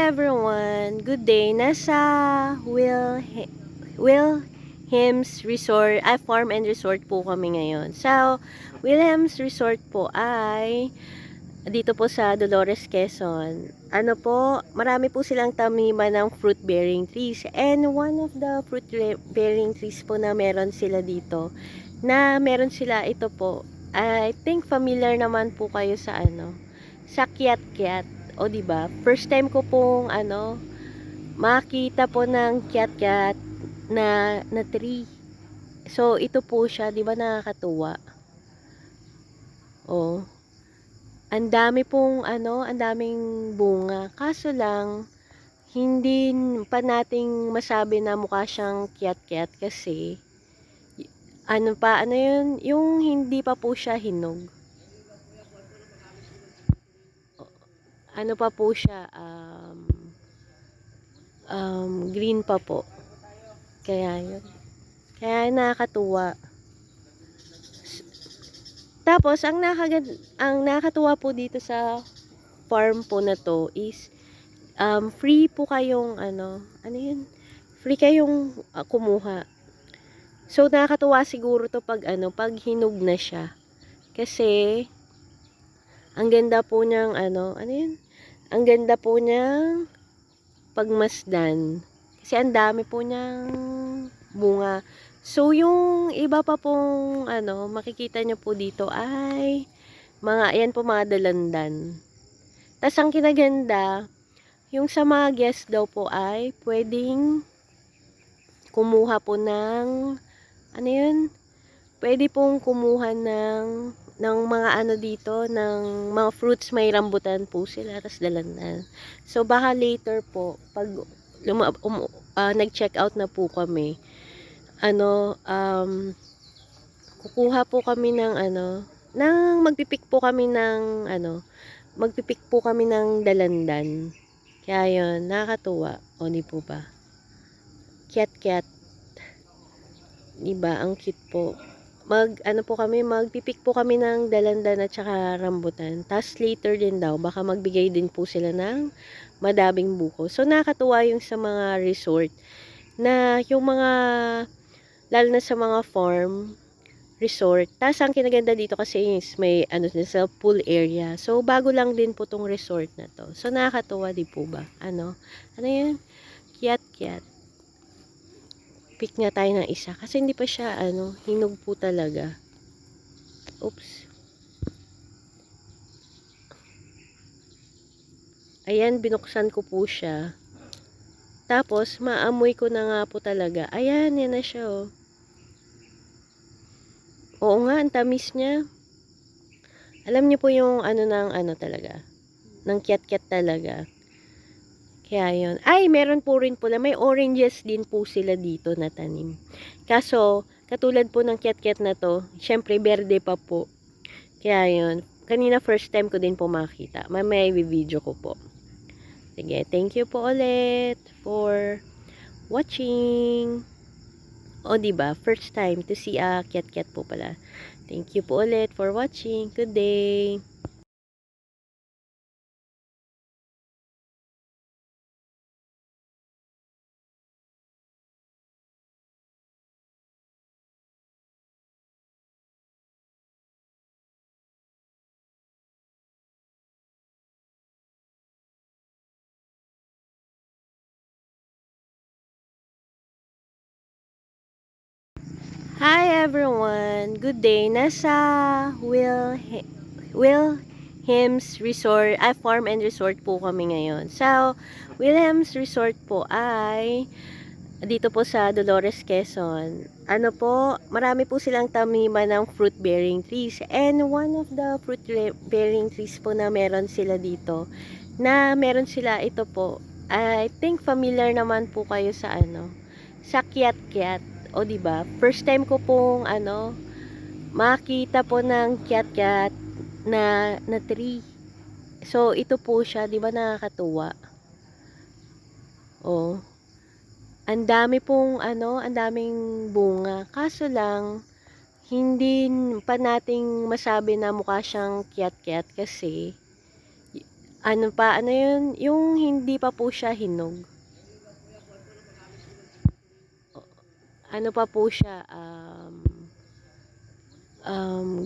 everyone! Good day! Nasa Wilhelms Resort, Farm and Resort po kami ngayon. So, Wilhelms Resort po ay dito po sa Dolores, Quezon. Ano po, marami po silang taniman ng fruit-bearing trees. And one of the fruit-bearing trees po na meron sila dito, meron sila ito po. I think familiar naman po kayo sa sa kiat-kiat. O di ba? First time ko pong makita po ng kiat-kiat na tree. So ito po siya, di ba nakakatuwa? Oh. Ang dami pong ang daming bunga. Kaso lang hindi pa nating masabi na mukha siyang kiat-kiat kasi ano yun, yung hindi pa po siya hinog. Ano pa po siya, green pa po. Kaya yun. Kaya nakakatuwa. Tapos, ang nakakatuwa po dito sa farm po na to is, free po kayong, yun? Free kayong kumuha. So, nakakatuwa siguro to pag, pag hinog na siya. Kasi, ang ganda po niyang, yun? Ang ganda po niyang pagmasdan. Kasi ang dami po niyang bunga. So, yung iba pa pong, makikita nyo po dito ay, ayan po mga dalandan. Tas ang kinaganda, yung sa mga guest daw po ay, pwedeng kumuha po ng, yun? Pwede pong kumuha ng mga dito, ng mga fruits, may rambutan po sila, tas dalandan. So, baka later po, pag nag-check out na po kami, kukuha po kami ng magpipik po kami ng magpipik po kami ng dalandan. Kaya yun, nakakatuwa. O, di po ba? Kiat-kiat. Diba? Ang cute po. Magpipik po kami ng dalandan at saka rambutan. Tapos later din daw, baka magbigay din po sila ng madaming buko. So, nakakatuwa yung sa mga resort na yung mga, lalo na sa mga farm resort. Tapos ang kinaganda dito kasi is may sa pool area. So, bago lang din po tong resort na to. So, nakakatuwa di po ba? Ano yun? Kiat-kiat. Pick nga tayo ng isa. Kasi hindi pa siya, hinog po talaga. Oops. Ayan, binuksan ko po siya. Tapos, maamoy ko na nga po talaga. Ayan, yan na siya, oh. Oo nga, ang tamis niya. Alam niyo po yung talaga. Ng kiat-kiat talaga. Kaya yun. Ay, meron po rin pula. May oranges din po sila dito na tanim. Kaso, katulad po ng kiat-kiat na to, syempre, berde pa po. Kaya yun. Kanina first time ko din po makita. May video ko po. Sige, thank you po ulit for watching. O, diba? First time to see a kiat-kiat po pala. Thank you po ulit for watching. Good day! Hi everyone! Good day! Nasa Wilhelms Resort, Farm and Resort po kami ngayon. So, Wilhelms Resort po ay dito po sa Dolores, Quezon. Ano po, marami po silang taniman ng fruit-bearing trees. And one of the fruit-bearing trees po na meron sila dito, meron sila ito po. I think familiar naman po kayo sa sa kiat-kiat. O di ba? First time ko pong makita po ng kiat-kiat na tree. So ito po siya, di ba nakakatuwa? Oh. Ang dami pong ang daming bunga. Kaso lang hindi pa nating masabi na mukha siyang kiat-kiat kasi Ano pa, ano yun, yung hindi pa po siya hinog. Ano pa po siya,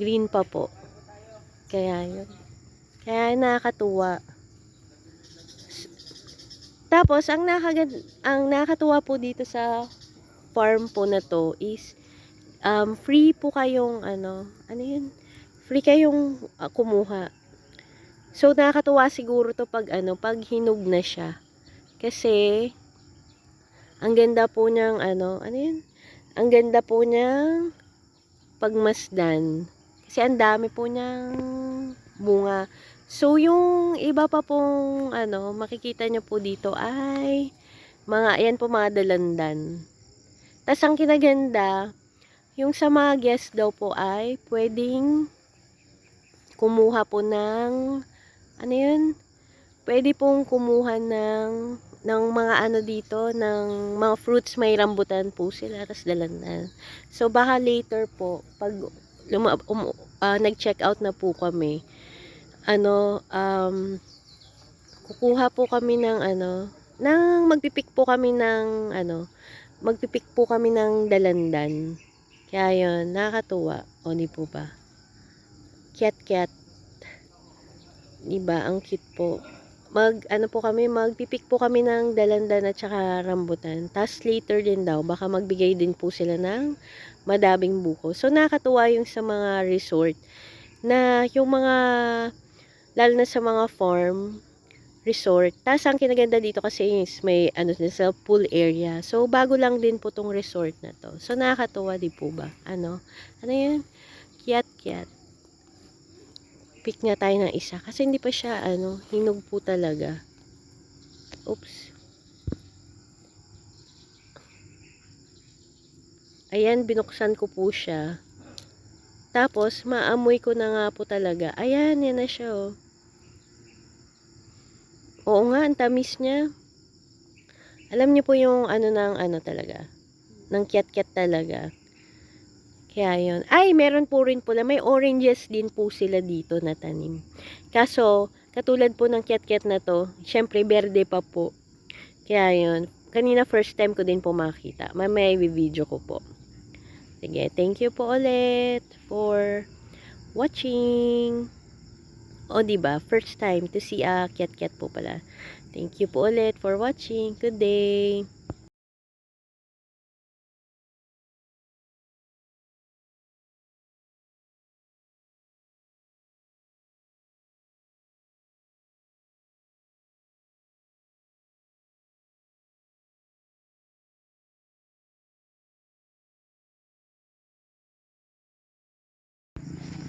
green pa po. Kaya yun. Kaya nakakatuwa. Tapos, ang nakakatuwa po dito sa farm po na to is, free po kayong, ano yun, free kayong kumuha. So, nakakatuwa siguro to pag, pag hinog na siya. Kasi, ang ganda po niyang, ano yun, ang ganda po niyang pagmasdan. Kasi ang dami po niyang bunga. So, yung iba pa pong, makikita nyo po dito ay, ayan po mga dalandan. Tas ang kinaganda, yung sa mga guest daw po ay, pwedeng kumuha po ng, ano yun, pwede pong kumuha ng mga dito, ng mga fruits, may rambutan po sila, tas dalandan. So, baka later po, pag nag-check out na po kami, kukuha po kami ng magpipik po kami ng dalandan. Kaya yun, nakakatuwa. O, di po ba? Kyat-kyat. Diba? Ang cute po. Magpipik po kami ng dalandan at saka rambutan. Tapos later din daw, baka magbigay din po sila ng madaming buko. So, nakakatuwa yung sa mga resort na yung mga, lalo na sa mga farm, resort. Tapos ang kinaganda dito kasi is may sa pool area. So, bago lang din po tong resort na to. So, nakakatuwa di po ba? Ano yun? Kiat-kiat. Pick nga tayo ng isa. Kasi hindi pa siya, hinog po talaga. Oops. Ayan, binuksan ko po siya. Tapos, maamoy ko na nga po talaga. Ayan, yan na siya, oh. Oo nga, ang tamis niya. Alam niyo po yung talaga. Ng kiat-kiat talaga. Kaya yun. Ay, meron po rin pula. May oranges din po sila dito na tanim. Kaso, katulad po ng kiat-kiat na to, syempre, berde pa po. Kaya yun. Kanina first time ko din po makita. May video ko po. Sige, thank you po ulit for watching. O, diba? First time to see a kiat-kiat po pala. Thank you po ulit for watching. Good day.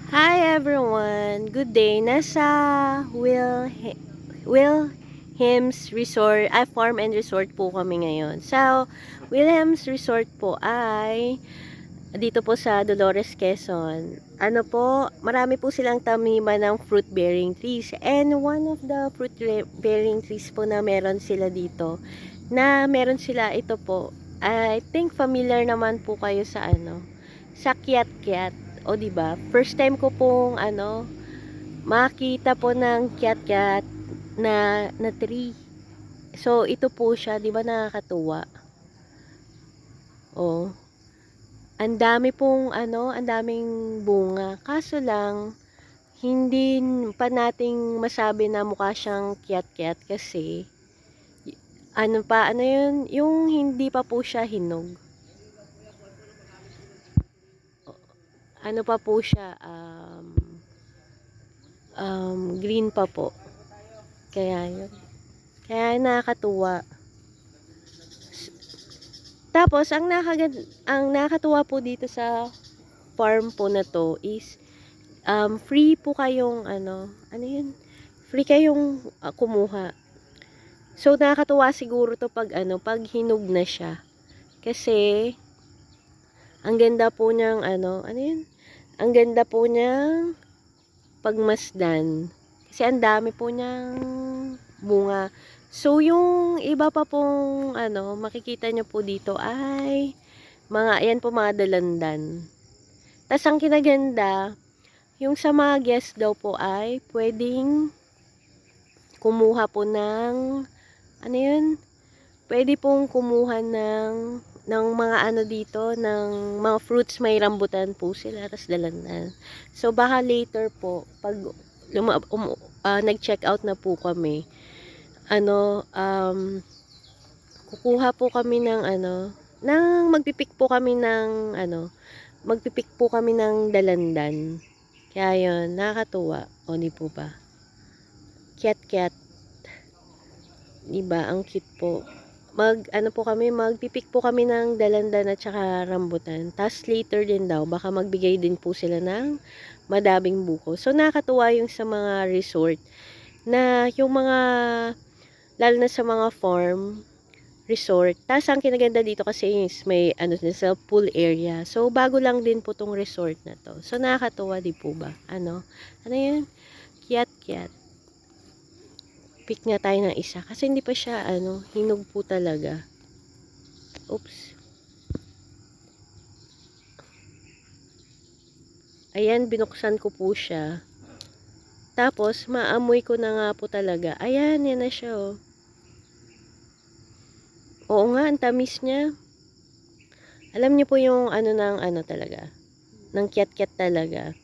Hi everyone! Good day! Nasa Wilhelms Resort, Farm and Resort po kami ngayon. So, Wilhelms Resort po ay dito po sa Dolores, Quezon. Ano po, marami po silang taniman ng fruit-bearing trees. And one of the fruit-bearing trees po na meron sila dito, meron sila ito po. I think familiar naman po kayo sa sa kiat-kiat. O, diba? First time ko pong makita po ng kiat-kiat na tree. So, ito po siya, 'di ba nakakatuwa? Oh. Ang dami pong ang daming bunga. Kaso lang hindi pa nating masabi na mukha siyang kiat-kiat kasi ano yun, yung hindi pa po siya hinog. Ano pa po siya, green pa po. Kaya yun. Kaya nakakatuwa. Tapos, ang nakakatuwa po dito sa farm po na to is, free po kayong, ano yun, free kayong kumuha. So, nakakatuwa siguro to pag, pag hinog na siya. Kasi, ang ganda po niyang, ano yun, ang ganda po niyang pagmasdan. Kasi ang dami po niyang bunga. So, yung iba pa pong, makikita nyo po dito ay, ayan po mga dalandan. Tas ang kinaganda, yung sa mga guest daw po ay, pwedeng kumuha po ng, ano yun? Pwede pong kumuha ng mga ano dito, ng mga fruits, may rambutan po sila, tas dalandan. So, baka later po, pag nag-check out na po kami, ano, kukuha po kami ng ano, magpipik po kami ng ano, magpipik po kami ng dalandan. Kaya yun, nakakatuwa. O, di po ba? Cat. Di ba? Ang cute po. Ano po kami, magpipik po kami ng dalandan at saka rambutan. Tapos later din daw, baka magbigay din po sila ng madaming buko. So, nakakatuwa yung sa mga resort na yung mga, lalo na sa mga farm, resort. Tapos ang kinaganda dito kasi is may ano sa pool area. So, bago lang din po tong resort na to. So, nakakatuwa di po ba? Ano yun? Kiat. Pick nga tayo ng isa. Kasi hindi pa siya, hinog po talaga. Oops. Ayan, binuksan ko po siya. Tapos, maamoy ko na nga po talaga. Ayan, yan na siya, oh. Oo nga, ang tamis niya. Alam niyo po yung talaga. Ng kiat talaga.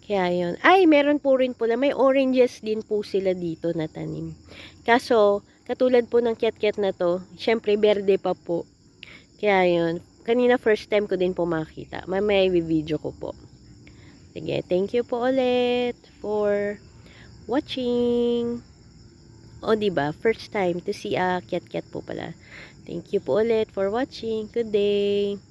Kaya yun. Ay, meron po rin pula. May oranges din po sila dito na tanim. Kaso, katulad po ng kiat na to, syempre, berde pa po. Kaya yun. Kanina first time ko din po makita. May video ko po. Sige, thank you po ulit for watching. O, diba? First time to see a kiat po pala. Thank you po ulit for watching. Good day.